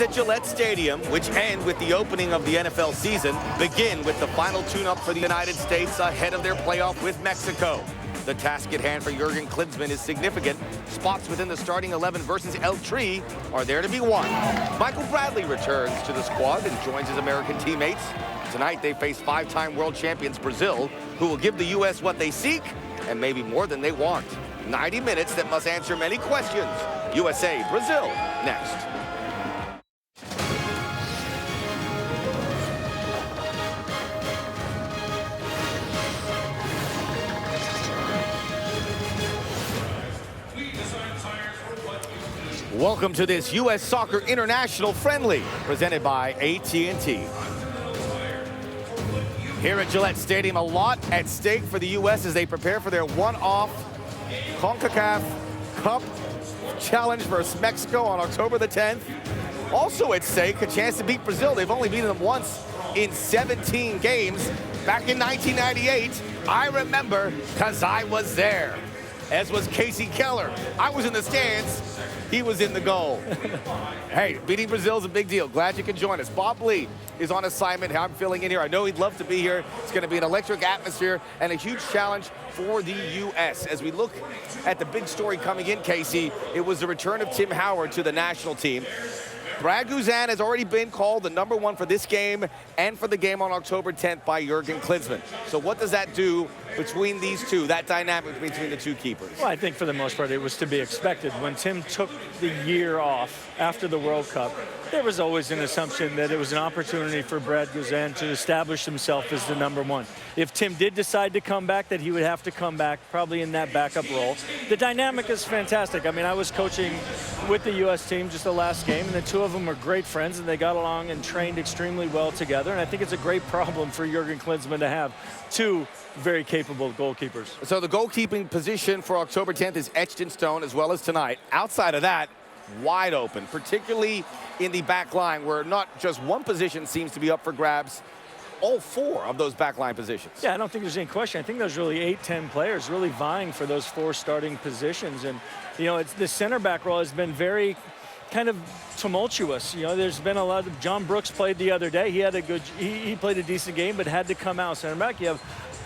At Gillette Stadium, which end with the opening of the NFL season, begin with the final tune-up for the United States ahead of their playoff with Mexico. The task at hand for Jurgen Klinsmann is significant. Spots within the starting 11 versus El Tri are there to be won. Michael Bradley returns to the squad and joins his American teammates. Tonight they face five-time world champions Brazil, who will give the U.S. what they seek and maybe more than they want. 90 minutes that must answer many questions. USA, Brazil, next. Welcome to this U.S. Soccer International Friendly, presented by AT&T. Here at Gillette Stadium, a lot at stake for the U.S. as they prepare for their one-off CONCACAF Cup Challenge versus Mexico on October the 10th. Also at stake, a chance to beat Brazil. They've only beaten them once in 17 games. Back in 1998, I remember because I was there, as was Casey Keller. I was in the stands. He was in the goal. Hey, beating Brazil is a big deal. Glad you can join us. Bob Lee is on assignment. How I'm feeling in here. I know he'd love to be here. It's going to be an electric atmosphere and a huge challenge for the U.S. As we look at the big story coming in, Casey, it was the return of Tim Howard to the national team. Brad Guzan has already been called the #1 for this game and for the game on October 10th by Jurgen Klinsmann. So what does that do between these two, that dynamic between the two keepers? Well, I think for the most part it was to be expected. When Tim took the year off after the World Cup, there was always an assumption that it was an opportunity for Brad Guzan to establish himself as the #1. If Tim did decide to come back, that he would have to come back probably in that backup role. The dynamic is fantastic. I mean, I was coaching with the U.S. team just the last game, and the two of them were great friends, and they got along and trained extremely well together. And I think it's a great problem for Jurgen Klinsmann to have two very capable goalkeepers. So the goalkeeping position for October 10th is etched in stone, as well as tonight. Outside of that, wide open, particularly in the back line, where not just one position seems to be up for grabs, all four of those backline positions. Yeah, I don't think there's any question. I think there's really 8-10 players really vying for those four starting positions. And, you know, the center back role has been very kind of tumultuous. You know, there's been a lot of, John Brooks played the other day. He had a good, he played a decent game, but had to come out center back. You have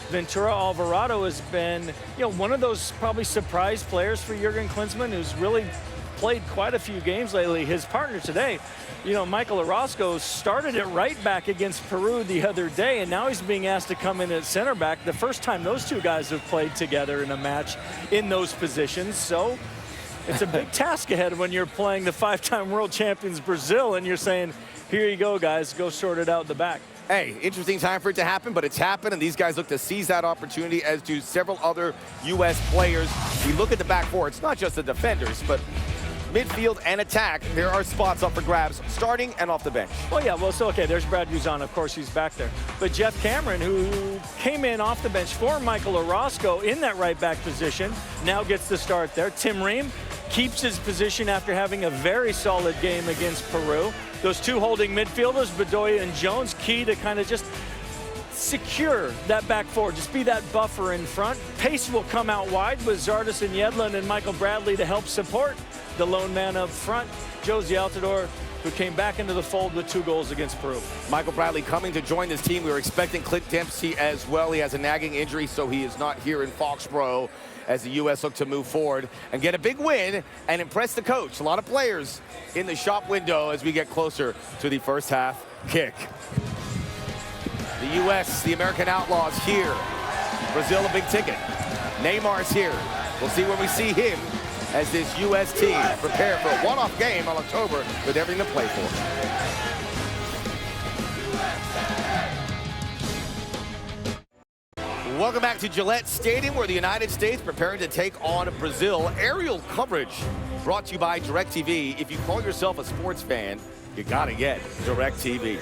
Ventura Alvarado has been, you know, one of those probably surprise players for Jurgen Klinsmann, who's really played quite a few games lately. His partner today, you know, Michael Orozco, started at right back against Peru the other day, and now he's being asked to come in at center back. The first time those two guys have played together in a match in those positions. So it's a big task ahead when you're playing the five-time world champions Brazil, and you're saying, here you go, guys, go sort it out in the back. Hey, interesting time for it to happen, but it's happened, and these guys look to seize that opportunity, as do several other U.S. players. We look at the back four. It's not just the defenders, but midfield and attack, there are spots up for grabs, starting and off the bench. Well, yeah, well, so, okay, there's Brad Guzan. Of course, he's back there. But Jeff Cameron, who came in off the bench for Michael Orozco in that right-back position, now gets the start there. Tim Ream keeps his position after having a very solid game against Peru. Those two holding midfielders, Bedoya and Jones, key to kind of just secure that back four, just be that buffer in front. Pace will come out wide with Zardes and Yedlin and Michael Bradley to help support the lone man up front, Josie Altidore, who came back into the fold with 2 goals against Peru. Michael Bradley coming to join this team. We were expecting Clint Dempsey as well. He has a nagging injury, so he is not here in Foxborough as the U.S. look to move forward and get a big win and impress the coach. A lot of players in the shop window as we get closer to the first half kick. The U.S., the American Outlaws here. Brazil, a big ticket. Neymar's here. We'll see when we see him as this U.S. team prepare for a one-off game on October with everything to play for. Welcome back to Gillette Stadium, where the United States preparing to take on Brazil. Aerial coverage brought to you by DirecTV. If you call yourself a sports fan, you gotta get DirecTV.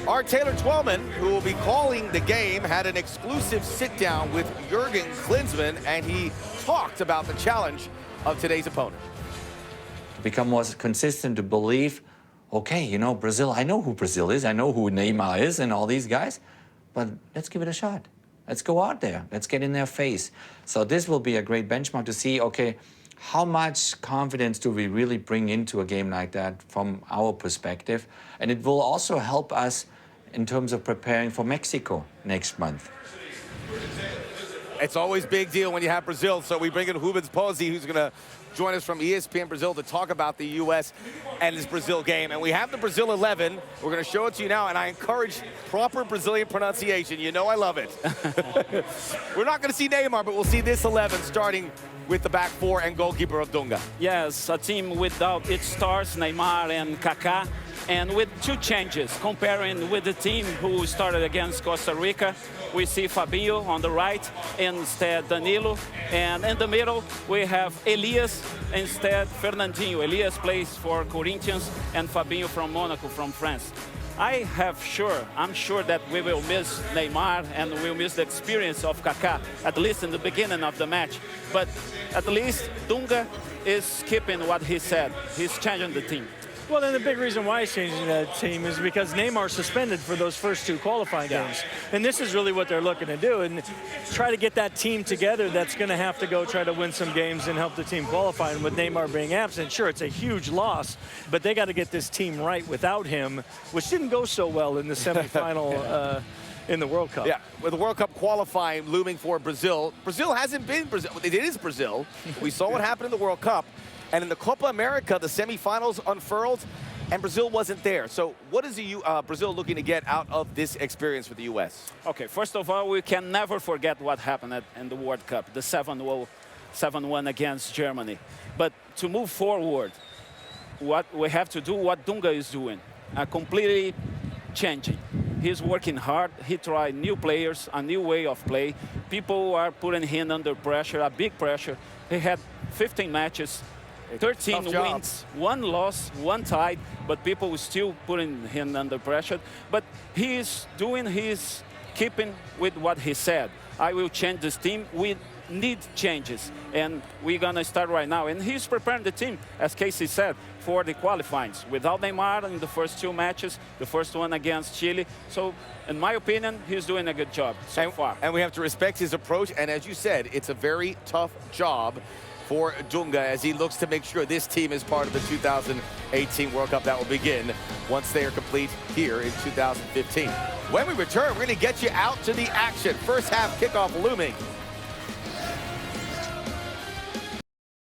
Our Taylor Twellman, who will be calling the game, had an exclusive sit-down with Jurgen Klinsmann, and he talked about the challenge of today's opponent. Become more consistent to believe, okay, you know, Brazil, I know who Brazil is, I know who Neymar is and all these guys, but let's give it a shot. Let's go out there. Let's get in their face. So this will be a great benchmark to see, okay, how much confidence do we really bring into a game like that from our perspective? And it will also help us in terms of preparing for Mexico next month. It's always a big deal when you have Brazil, so we bring in Rubens Pozzi, who's going to join us from ESPN Brazil to talk about the U.S. and this Brazil game. And we have the Brazil 11. We're going to show it to you now, and I encourage proper Brazilian pronunciation. You know I love it. We're not going to see Neymar, but we'll see this 11 starting with the back four and goalkeeper of Dunga. Yes, a team without its stars, Neymar and Kaká, and with two changes, comparing with the team who started against Costa Rica. We see Fabinho on the right, instead Danilo, and in the middle we have Elias instead Fernandinho. Elias plays for Corinthians and Fabinho from Monaco, from France. I'm sure that we will miss Neymar and we'll miss the experience of Kaká, at least in the beginning of the match. But at least Dunga is keeping what he said. He's changing the team. Well, then the big reason why he's changing that team is because Neymar's suspended for those first two qualifying games. And this is really what they're looking to do, and try to get that team together that's going to have to go try to win some games and help the team qualify. And with Neymar being absent, sure, it's a huge loss, but they got to get this team right without him, which didn't go so well in the semifinal in the World Cup. Yeah, with the World Cup qualifying looming for Brazil. Brazil hasn't been Brazil. It is Brazil. We saw what happened in the World Cup. And in the Copa America, the semifinals unfurled, and Brazil wasn't there. So what is Brazil looking to get out of this experience with the U.S.? Okay, first of all, we can never forget what happened in the World Cup, the 7-1 against Germany. But to move forward, what we have to do, what Dunga is doing, completely changing. He's working hard. He tried new players, a new way of play. People are putting him under pressure, a big pressure. He had 15 matches, 13 wins, 1 loss, 1 tie, but people were still putting him under pressure. But he's keeping with what he said. I will change this team. We need changes, and we're going to start right now. And he's preparing the team, as Casey said, for the qualifiers. Without Neymar in the first 2 matches, the first one against Chile. So, in my opinion, he's doing a good job so far. And we have to respect his approach. And as you said, it's a very tough job for Dunga as he looks to make sure this team is part of the 2018 World Cup that will begin once they are complete here in 2015. When we return, we're going to get you out to the action. First half kickoff looming